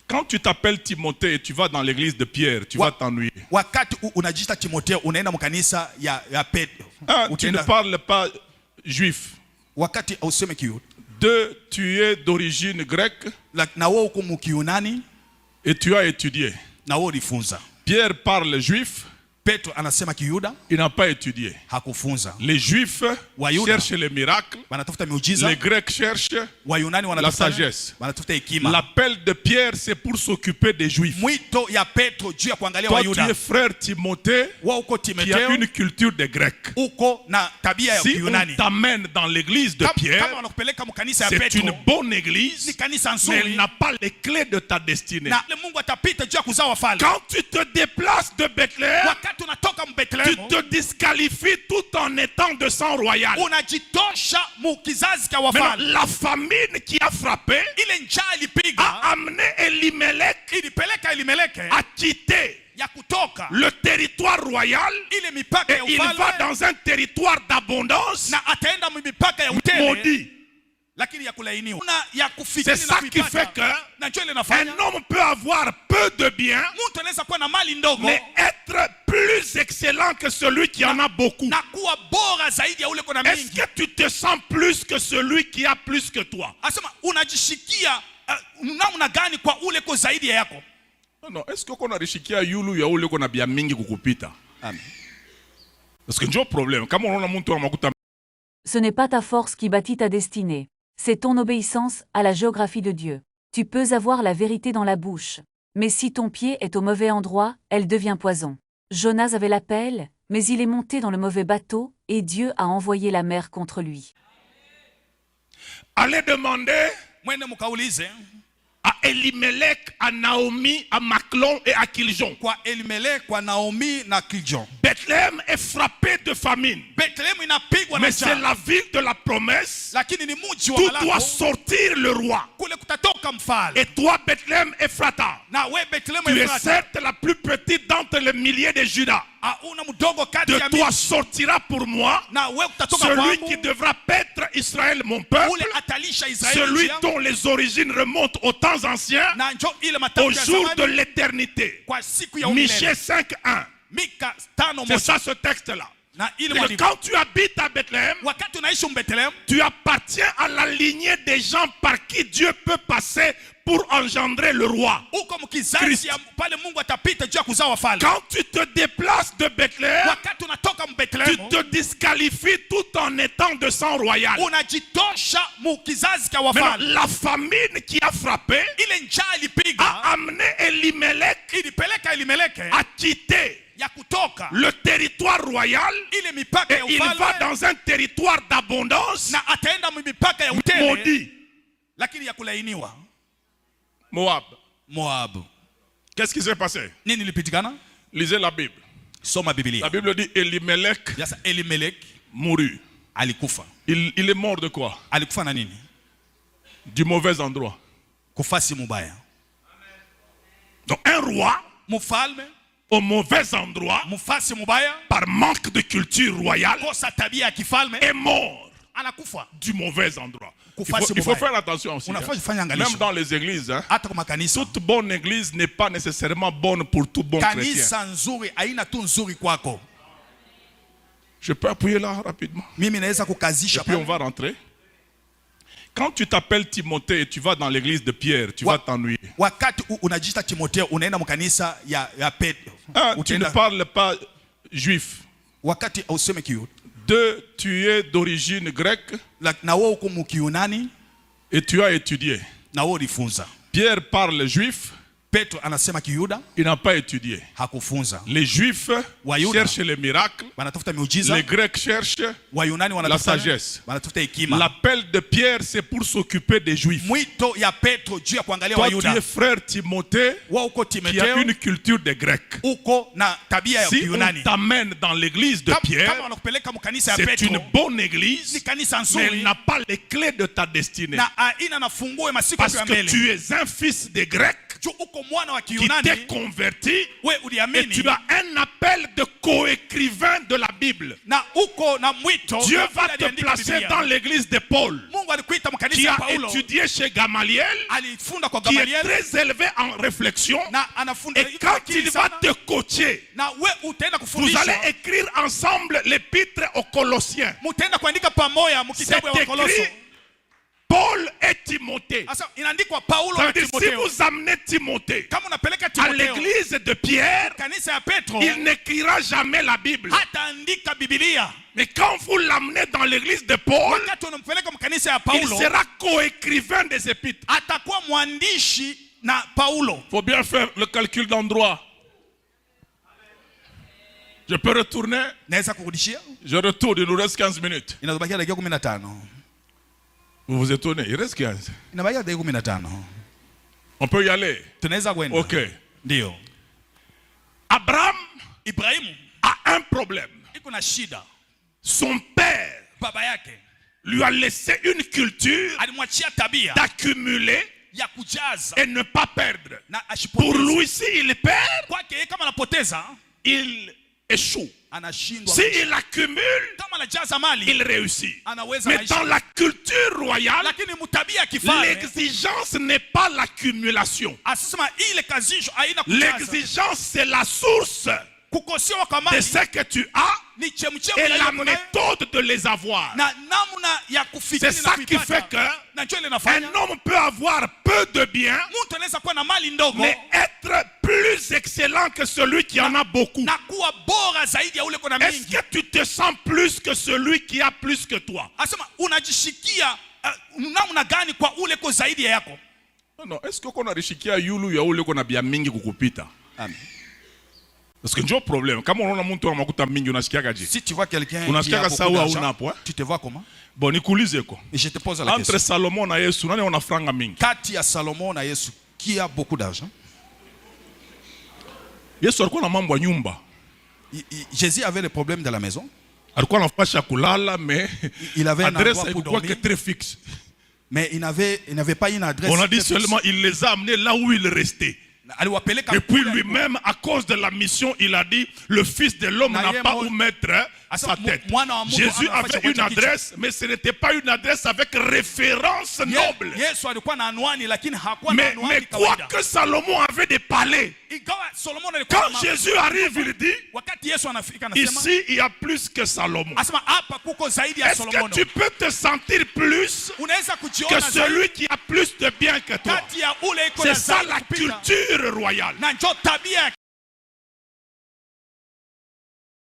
Quand tu t'appelles Timothée et tu vas dans l'église de Pierre, tu vas t'ennuyer. Wakati unajita Timotheo unaenda mkanisa ya Petro. Tu ne parles pas juif. Wakati useme Kiyuda. 2, tu es d'origine grecque. Na wewe uko mkiyunani et tu as étudié. Na wewe ulifunza. Pierre parle juif. Petro anasema Kiyuda. Il n'a pas étudié. Hakufunza. Les juifs cherchent les miracles. Wanatafuta miujiza. Les grecs cherchent la sagesse. Wanatafuta hekima. L'appel de Pierre c'est pour s'occuper des juifs. Mwito ya Petro juu ya kuangalia Toi Wayuda. tu es frère Timothée qui a une culture de grec. Uko na tabia ya Kiyunani. Si on t'amène dans l'église de Pierre, c'est une bonne église, mais elle n'a pas les clés de ta destinée. Quand tu te déplaces de Bethléem, tu te disqualifies tout en étant de sang royal. Maintenant, la famine qui a frappé a amené Elimelech à quitter le territoire royal et il va dans un territoire d'abondance maudit. C'est ça qui fait qu'un homme peut avoir peu de biens, mais être plus excellent que celui qui en a beaucoup. Est-ce que tu te sens plus que celui qui a plus que toi? Non, est-ce que kuna rishikia yulu ya ule kuna bia mingi kukupita? Amen. Parce que ndio problème. Kama unaona mtu anakuta. Ce n'est pas ta force qui bâtit ta destinée. C'est ton obéissance à la géographie de Dieu. Tu peux avoir la vérité dans la bouche. Mais si ton pied est au mauvais endroit, elle devient poison. Jonas avait l'appel, mais il est monté dans le mauvais bateau, et Dieu a envoyé la mer contre lui. Allez demander à Elimelech, à Naomi, à Maclon et à Kiljon. Bethléem est frappé de famine. Mais c'est la ville de la promesse. D'où doit sortir le roi. Et toi, Bethléem Ephrata, tu es certes la plus petite d'entre les milliers de Judas. De toi sortira pour moi celui qui devra paître Israël mon peuple, celui dont les origines remontent aux temps anciens, au jour de l'éternité. Michée 5:1. C'est ça ce texte-là. Quand tu habites à Bethléem, tu appartiens à la lignée des gens par qui Dieu peut passer pour engendrer le roi. Christ. Quand tu te déplaces de Bethléem, tu te disqualifies tout en étant de sang royal. Maintenant, la famine qui a frappé a amené Elimelech à quitter le territoire royal et il va dans un territoire d'abondance maudit. Moab. Qu'est-ce qui s'est passé? Lisez la Bible. La Bible dit Elimelech mourut. Il est mort de quoi? Du mauvais endroit. Donc un roi au mauvais endroit, par manque de culture royale, est mort du mauvais endroit. Il faut faire attention aussi. Même dans les églises, toute bonne église n'est pas nécessairement bonne pour tout bon chrétien. Je peux appuyer là rapidement. Et puis on va rentrer. Quand tu t'appelles Timothée et tu vas dans l'église de Pierre, tu vas t'ennuyer. Tu ne parles pas juif. 2, tu es d'origine grecque. Et tu as étudié. Pierre parle juif. Il n'a pas étudié. Les juifs cherchent les miracles. Les grecs cherchent la sagesse. L'appel de Pierre c'est pour s'occuper des juifs. Toi tu es frère Timothée qui a une culture de grec. Si on t'amène dans l'église de Pierre, c'est une bonne église, mais elle n'a pas les clés de ta destinée. Parce que tu es un fils de grec. qui t'es converti et tu as un appel de co-écrivain de la Bible. Dieu va te placer dans l'église de Paul, qui a étudié chez Gamaliel, qui est très élevé en réflexion, et quand il va te coacher, vous allez écrire ensemble l'épître aux Colossiens. C'est écrit Paul et Timothée. Si vous amenez Timothée à l'église de Pierre, il n'écrira jamais la Bible. Mais quand vous l'amenez dans l'église de Paul, il sera coécrivain des épîtres. Il faut bien faire le calcul d'endroit. Je peux retourner? Je retourne, il nous reste 15 minutes. Vous vous étonnez, il reste 15. On peut y aller. Ok. Abraham a un problème. Son père lui a laissé une culture d'accumuler et ne pas perdre. Pour lui, s'il perd, il échoue. S'il accumule, il réussit. Mais dans la culture royale, l'exigence n'est pas l'accumulation. L'exigence, c'est la source de ce que tu as et la méthode de les avoir. C'est ça qui fait qu'un homme peut avoir peu de biens, mais être plus excellent que celui qui en a beaucoup. Est-ce que tu te sens plus que celui qui a plus que toi? Non, est-ce qu'on a rishikia yulu ya ule kona bia mingi kukupita? Amen. Parce que j'ai problème. Si tu vois quelqu'un qui a beaucoup d'argent, tu te vois comment? Bon, et je te pose la question. Entre Salomon et Yesu, on a franga mingi. Kati ya Salomon na Yesu, qui a beaucoup d'argent? Yesu alikuwa na mambo ya nyumba. Jésus avait le problème de la maison. Alikuwa na fasha kulala, mais il avait un endroit pour dormir très fixe. Mais il n'avait pas une adresse. On a dit seulement il les a amenés là où il restait. Et puis lui-même, à cause de la mission, il a dit, le Fils de l'homme n'a pas où mettre sa tête. Jésus avait une adresse, mais ce n'était pas une adresse avec référence noble. Mais quoi que Salomon avait des palais, quand Jésus arrive, il dit, ici il y a plus que Salomon. Est-ce que tu peux te sentir plus que celui qui a plus de biens que toi? C'est ça la culture royale.